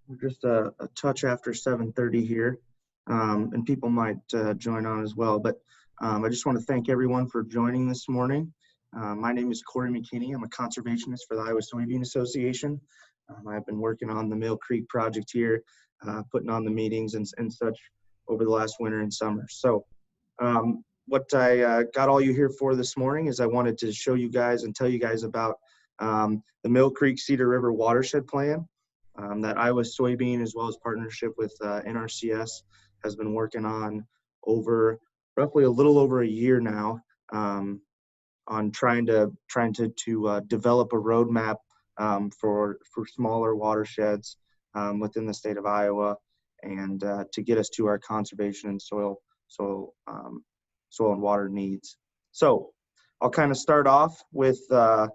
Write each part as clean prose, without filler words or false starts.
We're just a touch after 7:30 here, and people might join on as well. But I just want to thank everyone for joining this morning. My name is Corey McKinney. I'm a conservationist for the Iowa Soybean Association. I've been working on the Mill Creek project here, putting on the meetings and such over the last winter and summer. So what I got all you here for this morning is I wanted to show you guys and tell you guys about the Mill Creek Cedar River Watershed Plan that Iowa Soybean, as well as partnership with NRCS, has been working on over roughly a little over a year now, on trying to develop a roadmap for smaller watersheds within the state of Iowa, and to get us to our conservation and soil and water needs. So I'll kind of start off with the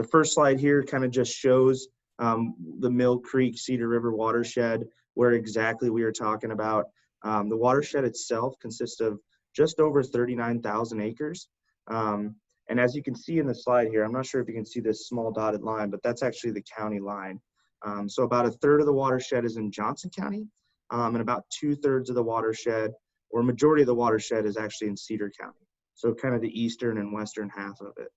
first slide here. Kind of just shows the Mill Creek Cedar River watershed, where exactly we are talking about. The watershed itself consists of just over 39,000 acres. And as you can see in the slide here, I'm not sure if you can see this small dotted line, but that's actually the county line. So about a third of the watershed is in Johnson County, and about 2/3 of the watershed, or majority of the watershed, is actually in Cedar County. So kind of the eastern and western half of it.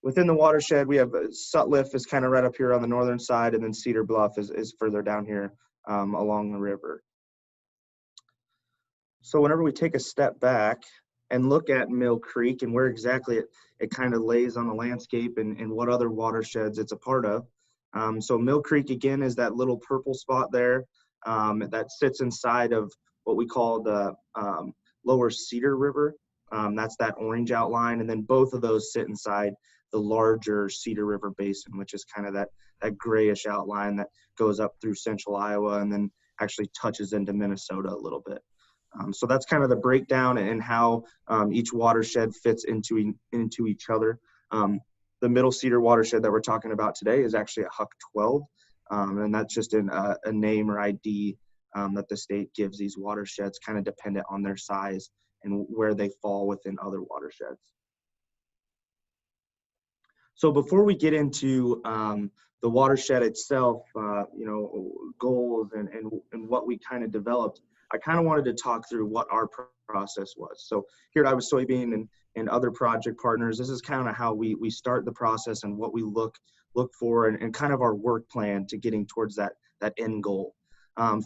Within the watershed, we have Sutliff is kind of right up here on the northern side, and then Cedar Bluff is further down here along the river. So whenever we take a step back and look at Mill Creek and where exactly it kind of lays on the landscape and what other watersheds it's a part of. So Mill Creek, again, is that little purple spot there that sits inside of what we call the lower Cedar River. That's that orange outline, and then both of those sit inside the larger Cedar River Basin, which is kind of that grayish outline that goes up through central Iowa and then actually touches into Minnesota a little bit. So that's kind of the breakdown and how each watershed fits into each other. The Middle Cedar watershed that we're talking about today is actually a Huck 12, and that's just a name or ID that the state gives these watersheds, kind of dependent on their size and where they fall within other watersheds. So before we get into the watershed itself, goals and what we kind of developed, I kind of wanted to talk through what our process was. So here at Iowa Soybean and other project partners, this is kind of how we start the process and what we look for and kind of our work plan to getting towards that end goal.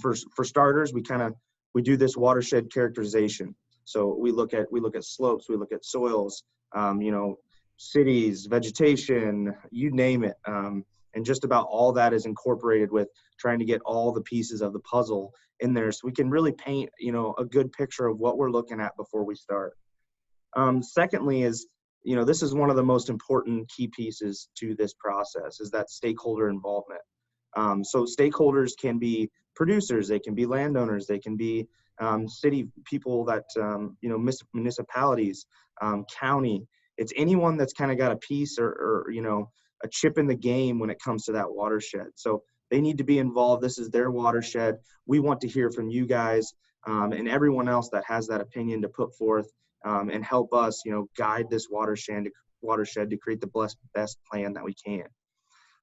For starters, we do this watershed characterization. So we look at slopes, we look at soils, cities, vegetation, you name it. And just about all that is incorporated with trying to get all the pieces of the puzzle in there, so we can really paint, a good picture of what we're looking at before we start. Secondly is, this is one of the most important key pieces to this process, is that stakeholder involvement. So stakeholders can be producers, they can be landowners, they can be city people that, municipalities, county. It's anyone that's kind of got a piece or a chip in the game when it comes to that watershed. So they need to be involved. This is their watershed. We want to hear from you guys and everyone else that has that opinion to put forth and help us, guide this watershed to create the best plan that we can.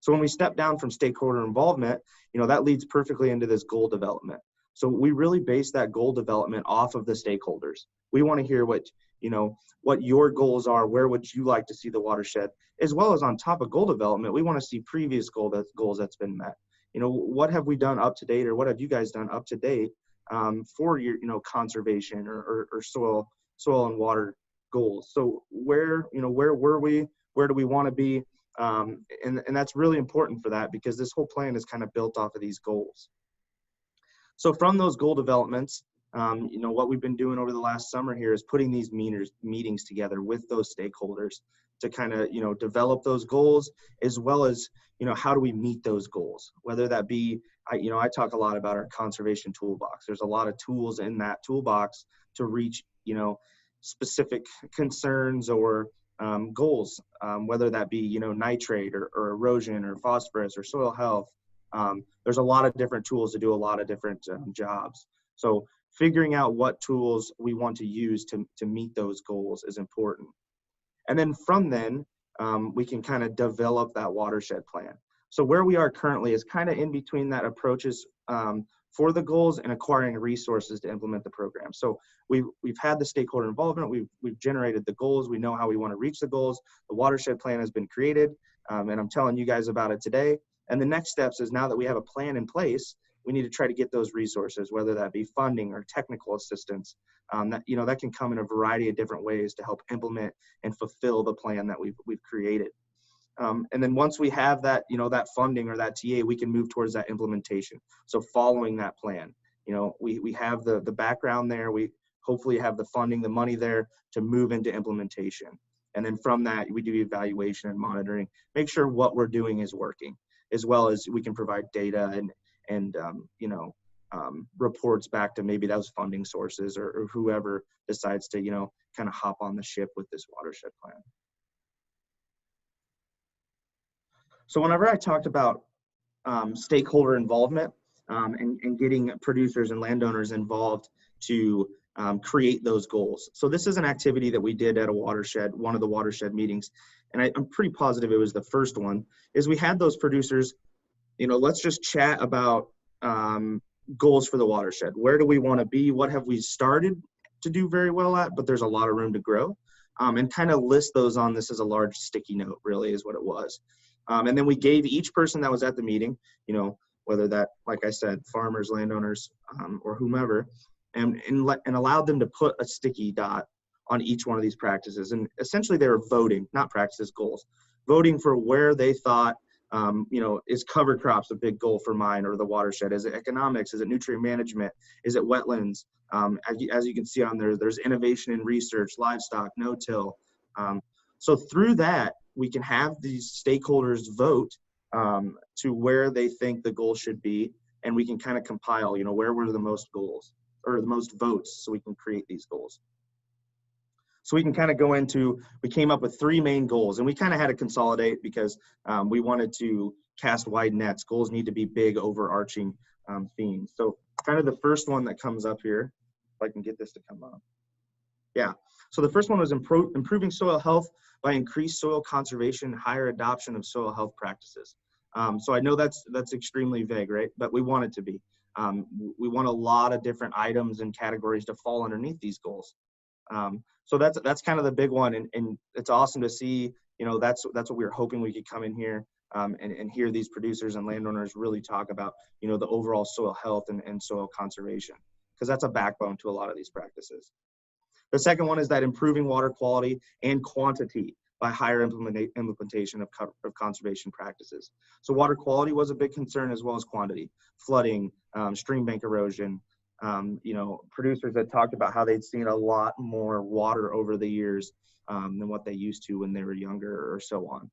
So when we step down from stakeholder involvement, that leads perfectly into this goal development. So we really base that goal development off of the stakeholders. We want to hear what your goals are, where would you like to see the watershed, as well as on top of goal development, we want to see previous goals that's been met. What have we done up to date, or what have you guys done up to date for your, conservation or soil and water goals? So where were we? Where do we want to be? And that's really important for that, because this whole plan is kind of built off of these goals. So from those goal developments, what we've been doing over the last summer here is putting these meetings together with those stakeholders to kind of, develop those goals, as well as, how do we meet those goals? Whether that be, I talk a lot about our conservation toolbox. There's a lot of tools in that toolbox to reach, specific concerns or goals, whether that be, nitrate or erosion or phosphorus or soil health. There's a lot of different tools to do a lot of different jobs. So figuring out what tools we want to use to meet those goals is important. And then from then, we can kind of develop that watershed plan. So where we are currently is kind of in between that approaches for the goals and acquiring resources to implement the program. So we've had the stakeholder involvement, we've generated the goals, we know how we want to reach the goals, the watershed plan has been created, and I'm telling you guys about it today. And the next steps is, now that we have a plan in place, we need to try to get those resources, whether that be funding or technical assistance. That can come in a variety of different ways to help implement and fulfill the plan that we've created. And then once we have that, that funding or that TA, we can move towards that implementation. So following that plan, we have the background there. We hopefully have the funding, the money there to move into implementation. And then from that, we do evaluation and monitoring, make sure what we're doing is working, as well as we can provide data and reports back to maybe those funding sources or whoever decides to, kind of hop on the ship with this watershed plan. So whenever I talked about stakeholder involvement and getting producers and landowners involved to create those goals. So this is an activity that we did at one of the watershed meetings, and I'm pretty positive it was the first one, is we had those producers, let's just chat about goals for the watershed. Where do we want to be? What have we started to do very well at, but there's a lot of room to grow, and kind of list those on this as a large sticky note, really is what it was. And then we gave each person that was at the meeting, whether that, like I said, farmers, landowners, or whomever, and allowed them to put a sticky dot on each one of these practices. And essentially they were voting, not practices, goals, voting for where they thought, is cover crops a big goal for mine or the watershed? Is it economics? Is it nutrient management? Is it wetlands? As you can see on there, there's innovation in research, livestock, no-till. So through that, we can have these stakeholders vote to where they think the goal should be, and we can kind of compile, where were the most goals or the most votes, so we can create these goals. So we can kind of go into, we came up with 3 main goals, and we kind of had to consolidate because we wanted to cast wide nets. Goals need to be big, overarching themes. So kind of the first one that comes up here, if I can get this to come up. Yeah, so the first one was improving soil health by increased soil conservation, higher adoption of soil health practices. So I know that's extremely vague, right? But we want it to be. We want a lot of different items and categories to fall underneath these goals. So that's kind of the big one, and it's awesome to see. That's what we were hoping we could come in here and hear these producers and landowners really talk about the overall soil health and soil conservation, because that's a backbone to a lot of these practices. The second one is that improving water quality and quantity by higher implementation of conservation practices. So water quality was a big concern, as well as quantity, flooding, stream bank erosion. Producers that talked about how they'd seen a lot more water over the years than what they used to when they were younger, or so on.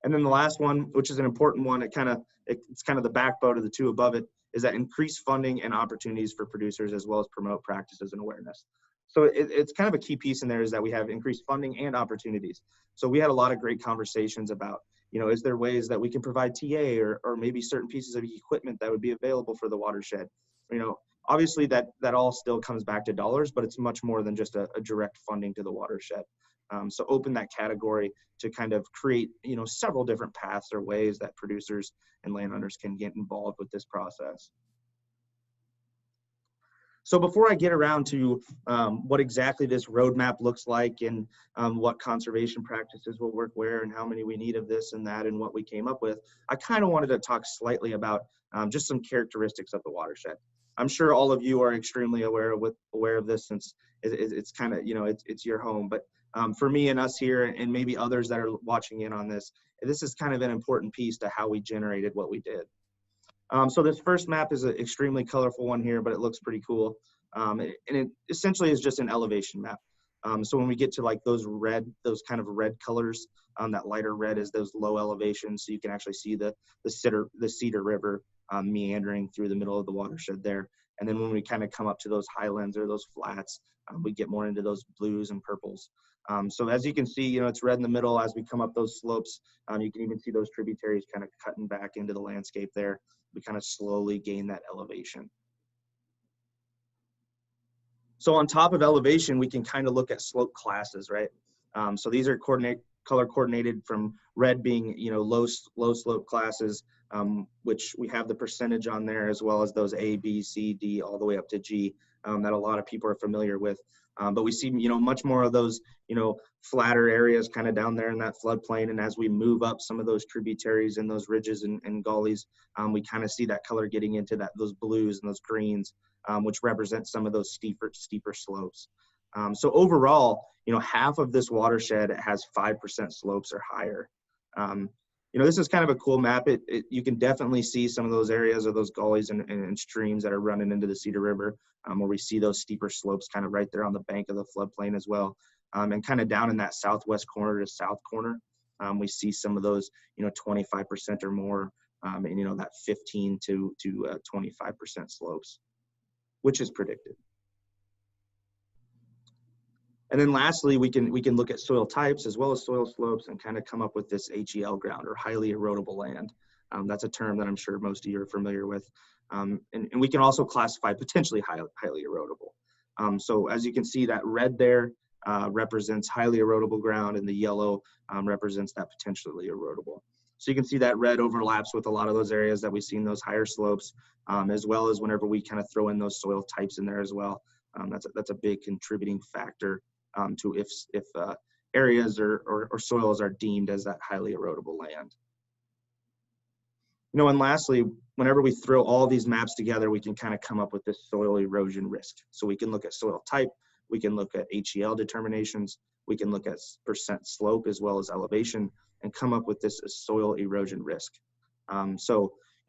And then the last one, which is an important one, it's kind of the backbone of the 2 above it, is that increased funding and opportunities for producers, as well as promote practices and awareness. So it's kind of a key piece in there, is that we have increased funding and opportunities. So we had a lot of great conversations about, is there ways that we can provide TA or maybe certain pieces of equipment that would be available for the watershed? Obviously that all still comes back to dollars, but it's much more than just a direct funding to the watershed. So open that category to kind of create, several different paths or ways that producers and landowners can get involved with this process. So before I get around to what exactly this roadmap looks like, and what conservation practices will work where, and how many we need of this and that, and what we came up with, I kind of wanted to talk slightly about just some characteristics of the watershed. I'm sure all of you are extremely aware of this, since it's kind of, it's your home. But for me and us here, and maybe others that are watching in on this is kind of an important piece to how we generated what we did. So this first map is an extremely colorful one here, but it looks pretty cool. And it essentially is just an elevation map. So when we get to like those kind of red colors, that lighter red is those low elevations. So you can actually see the Cedar River meandering through the middle of the watershed there. And then when we kind of come up to those highlands or those flats, we get more into those blues and purples. So as you can see, it's red in the middle. As we come up those slopes, you can even see those tributaries kind of cutting back into the landscape there. We kind of slowly gain that elevation. So on top of elevation, we can kind of look at slope classes, right? So these are color coordinated from red being, low slope classes, which we have the percentage on there, as well as those A, B, C, D, all the way up to G, that a lot of people are familiar with. But we see, much more of those, flatter areas kind of down there in that floodplain. And as we move up some of those tributaries and those ridges and gullies, we kind of see that color getting into those blues and those greens, which represent some of those steeper slopes. So overall, half of this watershed has 5% slopes or higher. This is kind of a cool map. You can definitely see some of those areas of those gullies and streams that are running into the Cedar River, where we see those steeper slopes kind of right there on the bank of the floodplain as well. And kind of down in that southwest corner to south corner, we see some of those, 25% or more, and, that 15 to 25% slopes, which is predicted. And then lastly, we can look at soil types as well as soil slopes and kind of come up with this HEL ground, or highly erodible land. That's a term that I'm sure most of you are familiar with. And we can also classify potentially highly erodible. So as you can see, that red there represents highly erodible ground, and the yellow represents that potentially erodible. So you can see that red overlaps with a lot of those areas that we've seen those higher slopes, as well as whenever we kind of throw in those soil types in there as well. That's a big contributing factor to if areas or soils are deemed as that highly erodible land. And lastly, whenever we throw all these maps together, we can kind of come up with this soil erosion risk. So we can look at soil type, we can look at HEL determinations, we can look at percent slope as well as elevation, and come up with this soil erosion risk.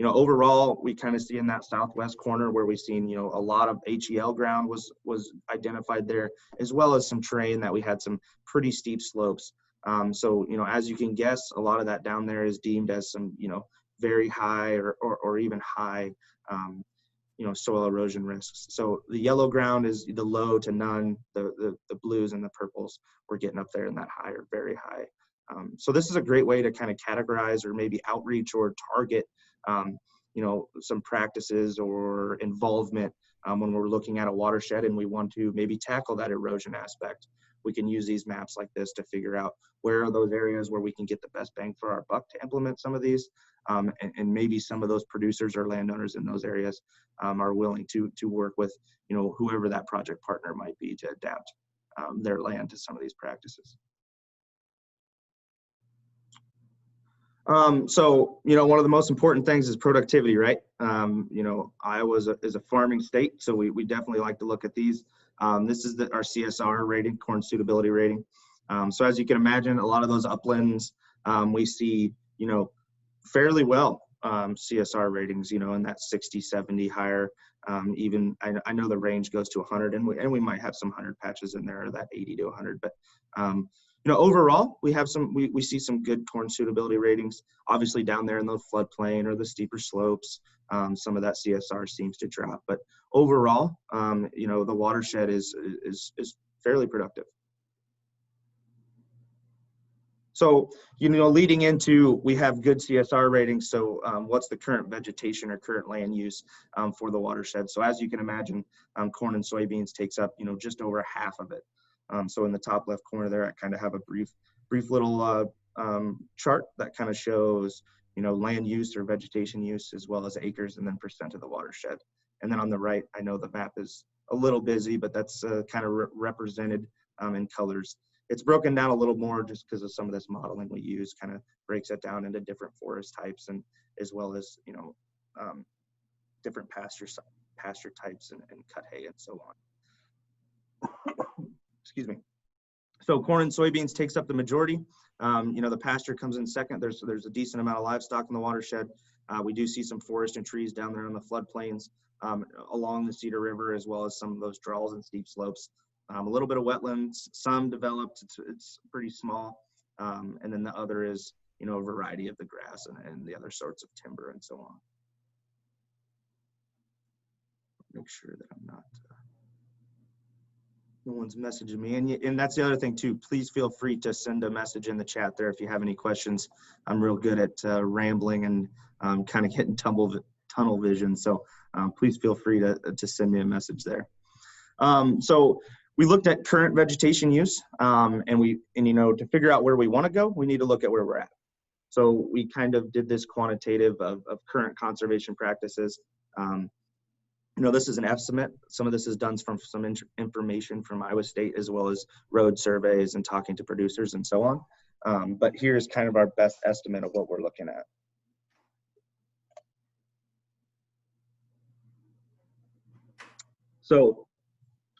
Overall, we kind of see in that southwest corner where we've seen, a lot of HEL ground was identified there, as well as some terrain that we had some pretty steep slopes. As you can guess, a lot of that down there is deemed as some, very high or even high, soil erosion risks. So the yellow ground is the low to none, the blues and the purples, we're getting up there in that high or very high. So this is a great way to kind of categorize or maybe outreach or target some practices or involvement when we're looking at a watershed and we want to maybe tackle that erosion aspect. We can use these maps like this to figure out where are those areas where we can get the best bang for our buck to implement some of these, and maybe some of those producers or landowners in those areas are willing to work with whoever that project partner might be to adapt their land to some of these practices. So, one of the most important things is productivity, right? Iowa is a farming state, so we definitely like to look at these. This is our CSR rating, corn suitability rating. So as you can imagine, a lot of those uplands, we see, fairly well CSR ratings, in that 60, 70 higher. Even I know the range goes to 100, and we might have some 100 patches in there, or that 80 to 100, but overall, we see some good corn suitability ratings. Obviously, down there in the floodplain or the steeper slopes, some of that CSR seems to drop. But overall, the watershed is fairly productive. So, leading into, we have good CSR ratings. So what's the current vegetation or current land use for the watershed? So as you can imagine, corn and soybeans takes up, just over half of it. So in the top left corner there, I kind of have a brief little chart that kind of shows, land use or vegetation use, as well as acres, and then percent of the watershed. And then on the right, I know the map is a little busy, but that's kind of represented in colors. It's broken down a little more just because of some of this modeling we use, kind of breaks it down into different forest types, and as well as, different pasture types and cut hay and so on. Excuse me. So corn and soybeans takes up the majority. The pasture comes in second. There's a decent amount of livestock in the watershed. We do see some forest and trees down there on the floodplains along the Cedar River, as well as some of those draws and steep slopes. A little bit of wetlands, some developed, it's pretty small. And then the other is, a variety of the grass and the other sorts of timber and so on. Make sure that I'm not, no one's messaging me. And that's the other thing too, please feel free to send a message in the chat there if you have any questions. I'm real good at rambling and kind of getting tunnel vision. So please feel free to send me a message there. So We looked at current vegetation use, and to figure out where we want to go, we need to look at where we're at. So we kind of did this quantitative of current conservation practices. This is an estimate. Some of this is done from some information from Iowa State, as well as road surveys and talking to producers and so on. But here's kind of our best estimate of what we're looking at. So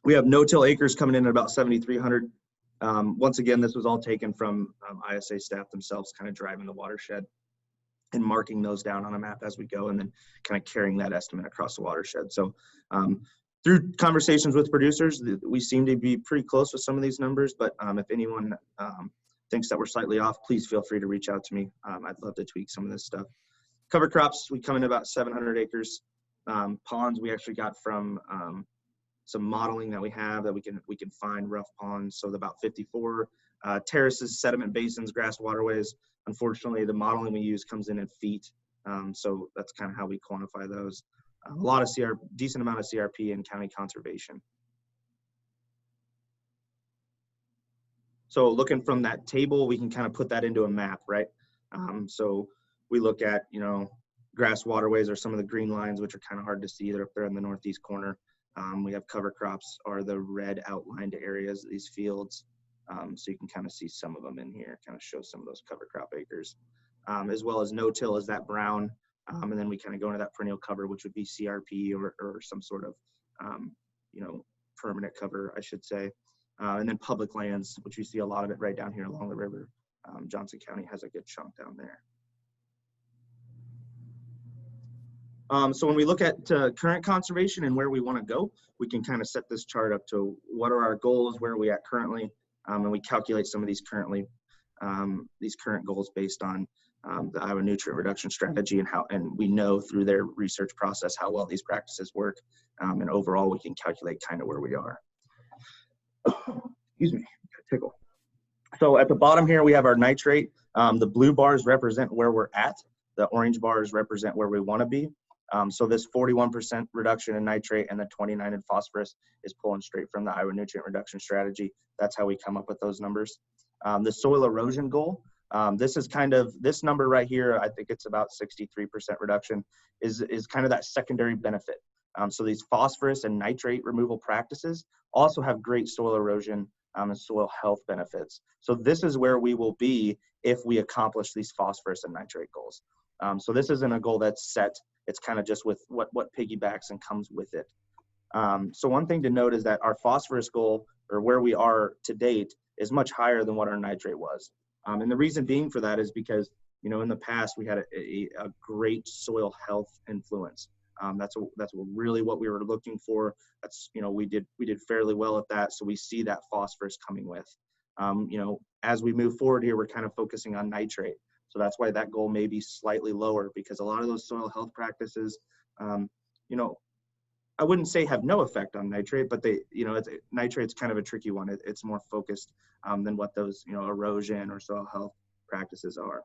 we have no-till acres coming in at about 7,300. Once again, this was all taken from ISA staff themselves, kind of driving the watershed and marking those down on a map as we go, and then kind of carrying that estimate across the watershed. So through conversations with producers, we seem to be pretty close with some of these numbers, but if anyone thinks that we're slightly off, please feel free to reach out to me. I'd love to tweak some of this stuff. Cover crops, we come in about 700 acres. Ponds, we actually got from some modeling that we have that we can find rough ponds, so about 54. Terraces, sediment basins, grass waterways. Unfortunately, the modeling we use comes in feet, so that's kind of how we quantify those. A lot of decent amount of CRP and county conservation. So looking from that table, we can kind of put that into a map, right? So we look at, grass waterways are some of the green lines, which are kind of hard to see. They're up there in the northeast corner. We have cover crops are the red outlined areas, these fields. So you can kind of see some of them in here, kind of show some of those cover crop acres, as well as no-till is that brown. And then we kind of go into that perennial cover, which would be CRP or some sort of, permanent cover, I should say. And then public lands, which you see a lot of it right down here along the river. Johnson County has a good chunk down there. So when we look at current conservation and where we want to go, we can kind of set this chart up to what are our goals, where are we at currently, and we calculate some of these current goals based on the Iowa nutrient reduction strategy and we know through their research process how well these practices work, and overall we can calculate kind of where we are. Excuse me, got a tickle. So at the bottom here we have our nitrate. The blue bars represent where we're at. The orange bars represent where we want to be. So this 41% reduction in nitrate and the 29 in phosphorus is pulling straight from the Iowa nutrient reduction strategy. That's how we come up with those numbers. The soil erosion goal, this number right here, I think it's about 63% reduction, is kind of that secondary benefit. So these phosphorus and nitrate removal practices also have great soil erosion and soil health benefits. So this is where we will be if we accomplish these phosphorus and nitrate goals. So this isn't a goal that's set. It's kind of just with what piggybacks and comes with it. So one thing to note is that our phosphorus goal, or where we are to date, is much higher than what our nitrate was. And the reason being for that is because, in the past we had a great soil health influence. That's really what we were looking for. That's, we did fairly well at that. So we see that phosphorus coming with. As we move forward here, we're kind of focusing on nitrate. So that's why that goal may be slightly lower, because a lot of those soil health practices, I wouldn't say have no effect on nitrate, but nitrate's kind of a tricky one. It's more focused than what those, erosion or soil health practices are.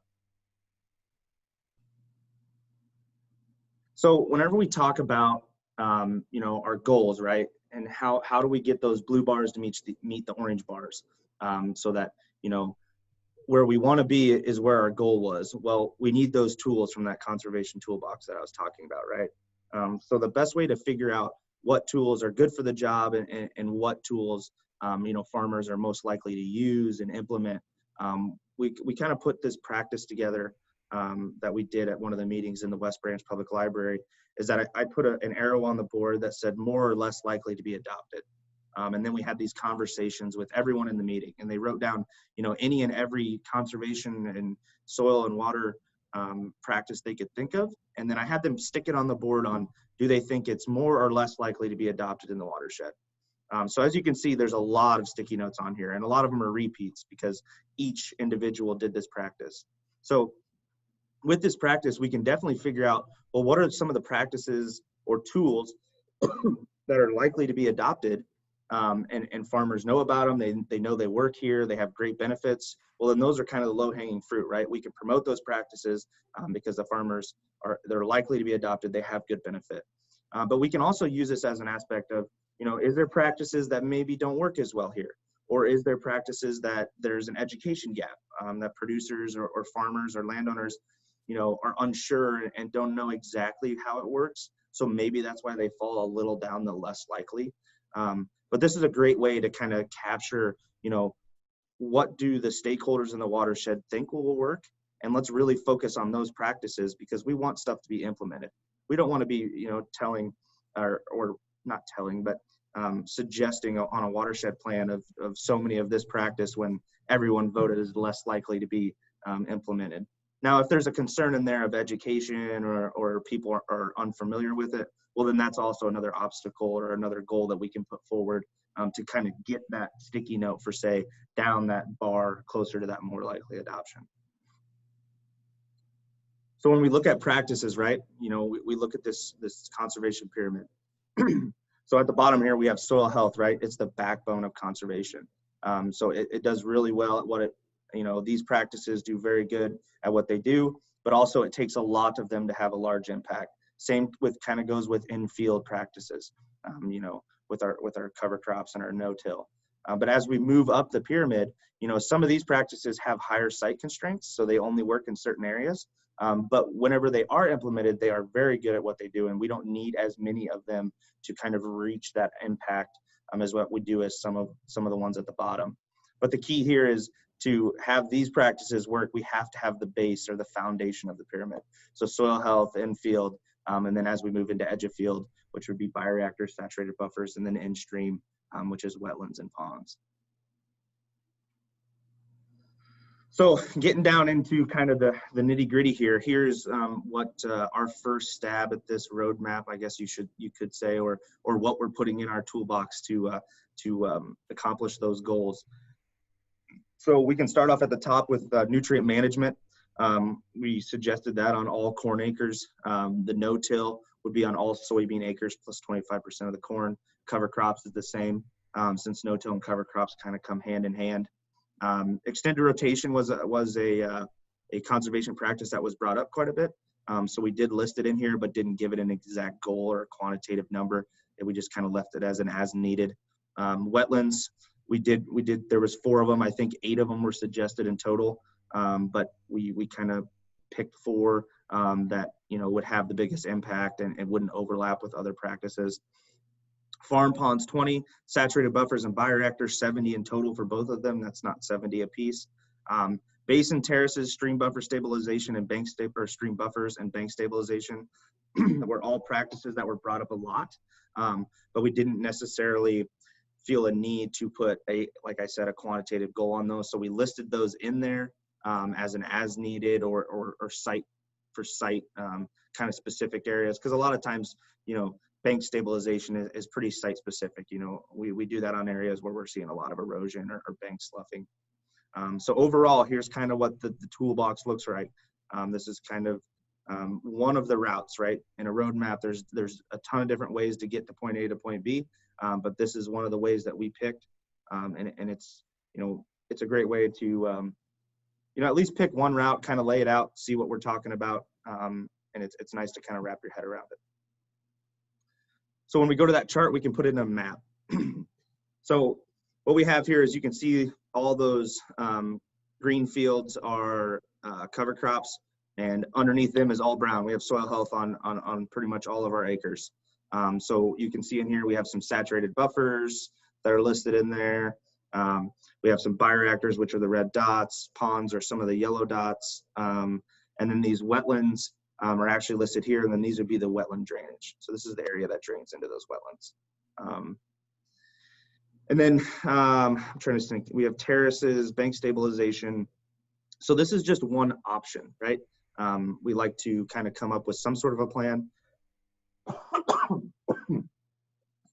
So whenever we talk about, our goals, right, and how do we get those blue bars to meet the orange bars, so that, where we want to be is where our goal was. Well, we need those tools from that conservation toolbox that I was talking about, right? So the best way to figure out what tools are good for the job and what tools, farmers are most likely to use and implement, we kind of put this practice together that we did at one of the meetings in the West Branch Public Library, is that I put an arrow on the board that said more or less likely to be adopted. And then we had these conversations with everyone in the meeting, and they wrote down, any and every conservation and soil and water practice they could think of. And then I had them stick it on the board on, do they think it's more or less likely to be adopted in the watershed? So as you can see, there's a lot of sticky notes on here, and a lot of them are repeats because each individual did this practice. So with this practice, we can definitely figure out, well, what are some of the practices or tools that are likely to be adopted, and farmers know about them. They know they work here. They have great benefits. Well, then those are kind of the low-hanging fruit, right? We can promote those practices because the farmers they're likely to be adopted. They have good benefit. But we can also use this as an aspect of, You know, is there practices that maybe don't work as well here? Or is there practices that there's an education gap, that producers or farmers or landowners, you know, are unsure and don't know exactly how it works? So maybe that's why they fall a little down the less likely. But this is a great way to kind of capture, you know, what do the stakeholders in the watershed think will work? And let's really focus on those practices, because we want stuff to be implemented. We don't want to be, you know, telling or not telling, but suggesting on a watershed plan of so many of this practice when everyone voted is less likely to be implemented. Now, if there's a concern in there of education or people are unfamiliar with it, well, then that's also another obstacle or another goal that we can put forward to kind of get that sticky note for, say, down that bar closer to that more likely adoption. So when we look at practices, right, you know, we look at this conservation pyramid. So at the bottom here, we have soil health, right? It's the backbone of conservation. So it does really well at what it, you know, these practices do very good at what they do, but also it takes a lot of them to have a large impact. Same with kind of goes with in-field practices, you know, with our cover crops and our no-till. But as we move up the pyramid, you know, some of these practices have higher site constraints, so they only work in certain areas. But whenever they are implemented, they are very good at what they do, and we don't need as many of them to kind of reach that impact as what we do as some of the ones at the bottom. But the key here is to have these practices work, we have to have the base or the foundation of the pyramid. So soil health, in-field, and then as we move into edge of field, which would be bioreactors, saturated buffers, and then in-stream, which is wetlands and ponds. So getting down into kind of the nitty gritty here, here's what our first stab at this roadmap, I guess you could say, or what we're putting in our toolbox to accomplish those goals. So we can start off at the top with nutrient management. We suggested that on all corn acres. The no-till would be on all soybean acres plus 25% of the corn. Cover crops is the same, since no-till and cover crops kind of come hand in hand. Extended rotation was a conservation practice that was brought up quite a bit. So we did list it in here, but didn't give it an exact goal or a quantitative number. And we just kind of left it as an as needed. Wetlands, we did, there was 4 of them. I think 8 of them were suggested in total. But we kind of picked 4 that, you know, would have the biggest impact and wouldn't overlap with other practices. Farm ponds 20, saturated buffers and bioreactors 70 in total for both of them. That's not 70 apiece. Basin terraces, stream buffer stabilization, and stream buffers and bank stabilization were all practices that were brought up a lot, but we didn't necessarily feel a need to put like I said, a quantitative goal on those. So we listed those in there as an as needed or site for site kind of specific areas, because a lot of times, you know, bank stabilization is pretty site specific. You know, we do that on areas where we're seeing a lot of erosion or bank sloughing. So overall, here's kind of what the toolbox looks like. This is kind of one of the routes, right? In a roadmap, there's a ton of different ways to get to point A to point B, but this is one of the ways that we picked, and it's, you know, it's a great way to, you know, at least pick one route, kind of lay it out, see what we're talking about, and it's nice to kind of wrap your head around it. So when we go to that chart, we can put it in a map. So what we have here is, you can see all those green fields are cover crops, and underneath them is all brown. We have soil health on pretty much all of our acres. So you can see in here, we have some saturated buffers that are listed in there. We have some bioreactors, which are the red dots. Ponds are some of the yellow dots. And then these wetlands are actually listed here, and then these would be the wetland drainage. So this is the area that drains into those wetlands. And then I'm trying to think, we have terraces, bank stabilization. So this is just one option, right? We like to kind of come up with some sort of a plan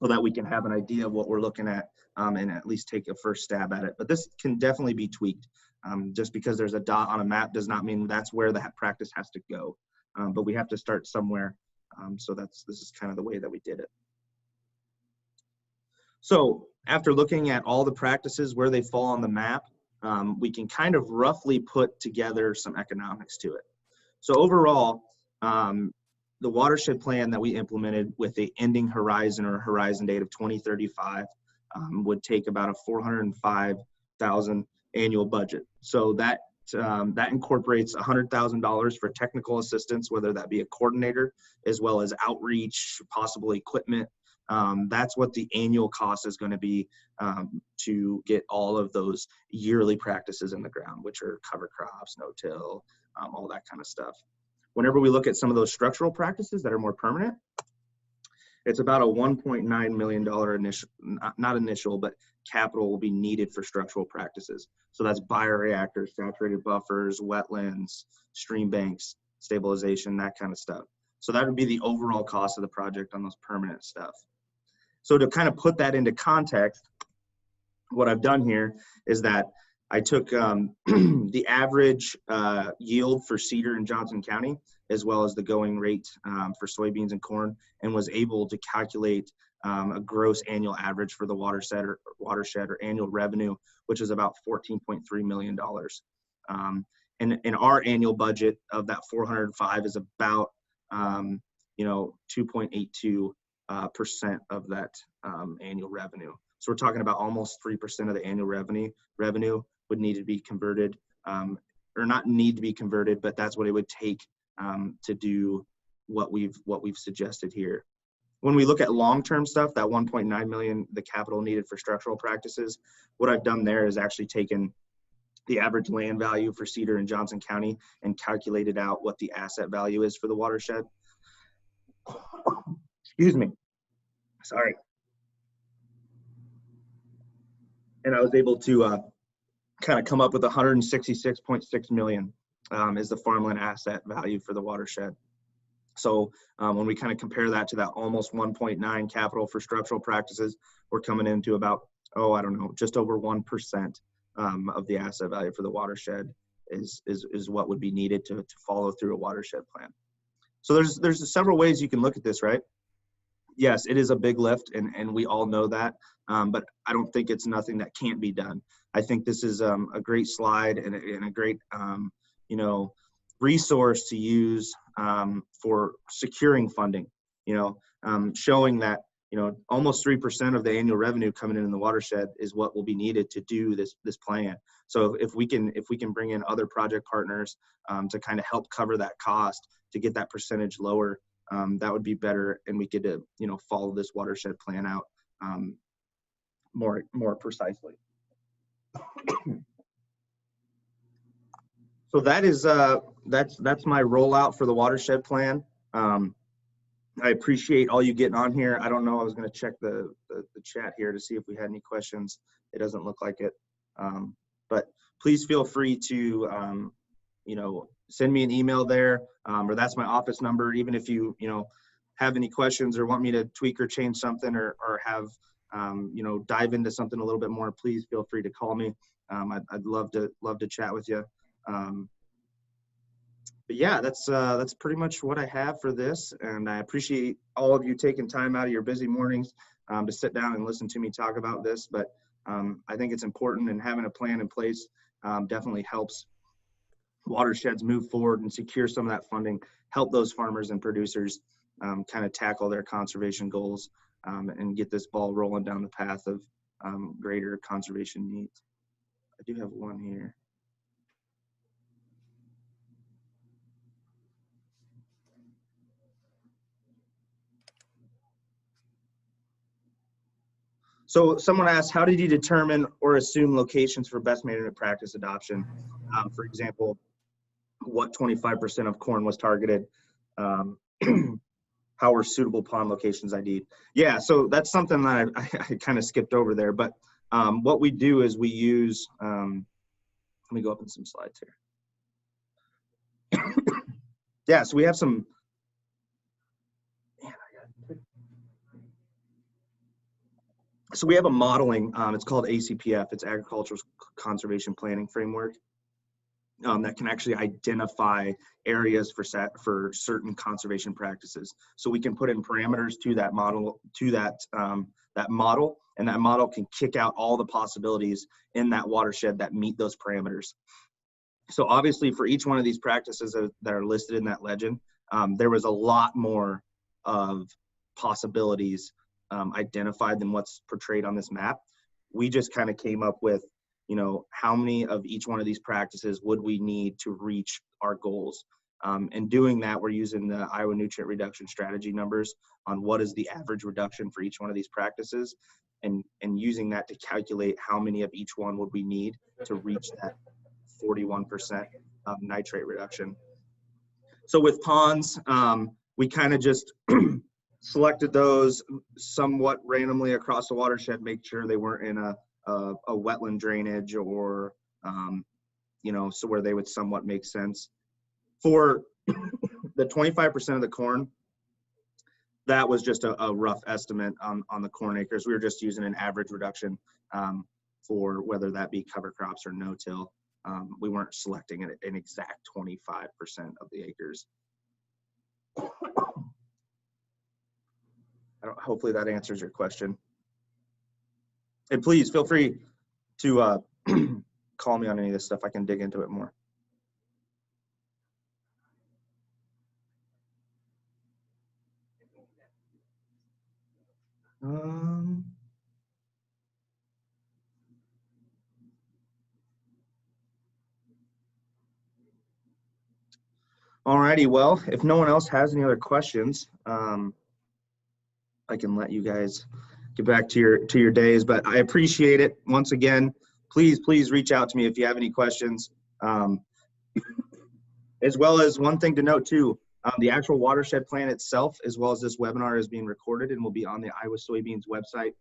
so that we can have an idea of what we're looking at and at least take a first stab at it. But this can definitely be tweaked. Just because there's a dot on a map does not mean that's where the practice has to go. But we have to start somewhere. So this is kind of the way that we did it. So after looking at all the practices, where they fall on the map, we can kind of roughly put together some economics to it. So overall, the watershed plan that we implemented with a ending horizon or horizon date of 2035 would take about a $405,000 annual budget. So that incorporates $100,000 for technical assistance, whether that be a coordinator, as well as outreach, possible equipment. That's what the annual cost is going to be to get all of those yearly practices in the ground, which are cover crops, no-till, all that kind of stuff. Whenever we look at some of those structural practices that are more permanent, it's about a $1.9 million initial, not initial, but capital will be needed for structural practices. So that's bioreactors, saturated buffers, wetlands, stream banks, stabilization, that kind of stuff. So that would be the overall cost of the project on those permanent stuff. So to kind of put that into context, what I've done here is that I took the average yield for cedar in Johnson County, as well as the going rate for soybeans and corn, and was able to calculate a gross annual average for the watershed or annual revenue, which is about $14.3 million. And our annual budget of that 405 is about 2.82% of that annual revenue. So we're talking about almost 3% of the annual revenue would need to be converted, or not need to be converted, but that's what it would take to do what we've suggested here. When we look at long-term stuff, that 1.9 million, the capital needed for structural practices, what I've done there is actually taken the average land value for cedar in Johnson County and calculated out what the asset value is for the watershed. Excuse me. Sorry. And I was able to kind of come up with 166.6 million is the farmland asset value for the watershed. So when we kind of compare that to that almost 1.9 capital for structural practices, we're coming into about, just over 1% of the asset value for the watershed is what would be needed to follow through a watershed plan. So there's several ways you can look at this, right? Yes, it is a big lift, and we all know that, but I don't think it's nothing that can't be done. I think this is a great slide and a great, resource to use for securing funding, showing that, almost 3% of the annual revenue coming in the watershed is what will be needed to do this plan. So if we can bring in other project partners to kind of help cover that cost to get that percentage lower, that would be better, and we could follow this watershed plan out more precisely. So that is that's my rollout for the watershed plan. I appreciate all you getting on here. I don't know, I was going to check the chat here to see if we had any questions. It doesn't look like it, but please feel free to send me an email there, or that's my office number. Even if you have any questions or want me to tweak or change something, or have dive into something a little bit more, please feel free to call me. I'd love to chat with you. But yeah, that's pretty much what I have for this, and I appreciate all of you taking time out of your busy mornings to sit down and listen to me talk about this. But I think it's important, and having a plan in place definitely helps watersheds move forward and secure some of that funding, help those farmers and producers kind of tackle their conservation goals and get this ball rolling down the path of greater conservation needs. I do have one here. So someone asked, how did you determine or assume locations for best management practice adoption? For example, what 25% of corn was targeted? How were suitable pond locations ID'd? Yeah, so that's something that I kind of skipped over there. But what we do is we use, let me go up in some slides here. Yeah, so we have some, so we have a modeling, it's called ACPF, it's Agricultural Conservation Planning Framework, that can actually identify areas for certain conservation practices. So we can put in parameters to that model, that model, and that model can kick out all the possibilities in that watershed that meet those parameters. So obviously for each one of these practices that are listed in that legend, there was a lot more of possibilities identified than what's portrayed on this map. We just kind of came up with, how many of each one of these practices would we need to reach our goals. And doing that, we're using the Iowa Nutrient Reduction Strategy numbers on what is the average reduction for each one of these practices, and using that to calculate how many of each one would we need to reach that 41% nitrate reduction. So with ponds, we kind of just selected those somewhat randomly across the watershed, make sure they weren't in a wetland drainage or, so where they would somewhat make sense. For the 25% of the corn, that was just a rough estimate on the corn acres. We were just using an average reduction for whether that be cover crops or no-till. We weren't selecting an exact 25% of the acres. Hopefully that answers your question. And please feel free to call me on any of this stuff. I can dig into it more. Alrighty, well, if no one else has any other questions, I can let you guys get back to your days, but I appreciate it. Once again, please reach out to me if you have any questions. As well as one thing to note too, the actual watershed plan itself, as well as this webinar, is being recorded and will be on the Iowa Soybeans website.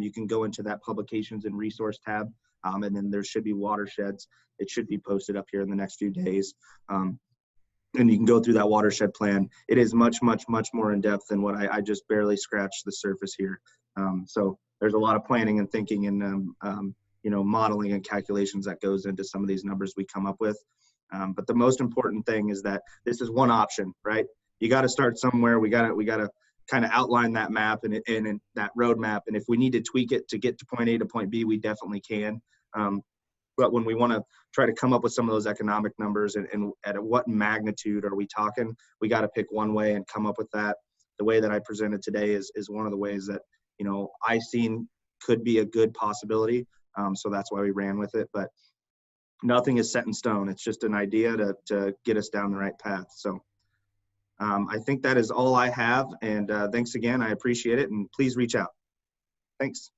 You can go into that publications and resource tab, and then there should be watersheds. It should be posted up here in the next few days. And you can go through that watershed plan. It is much more in depth than what I just barely scratched the surface here. So there's a lot of planning and thinking and modeling and calculations that goes into some of these numbers we come up with. But the most important thing is that this is one option, right? You got to start somewhere. We got to kind of outline that map and that roadmap. And if we need to tweak it to get to point A to point B, we definitely can. But when we want to try to come up with some of those economic numbers and at what magnitude are we talking, we got to pick one way and come up with that. The way that I presented today is one of the ways that, I seen could be a good possibility. So that's why we ran with it. But nothing is set in stone. It's just an idea to get us down the right path. So I think that is all I have. And thanks again. I appreciate it. And please reach out. Thanks.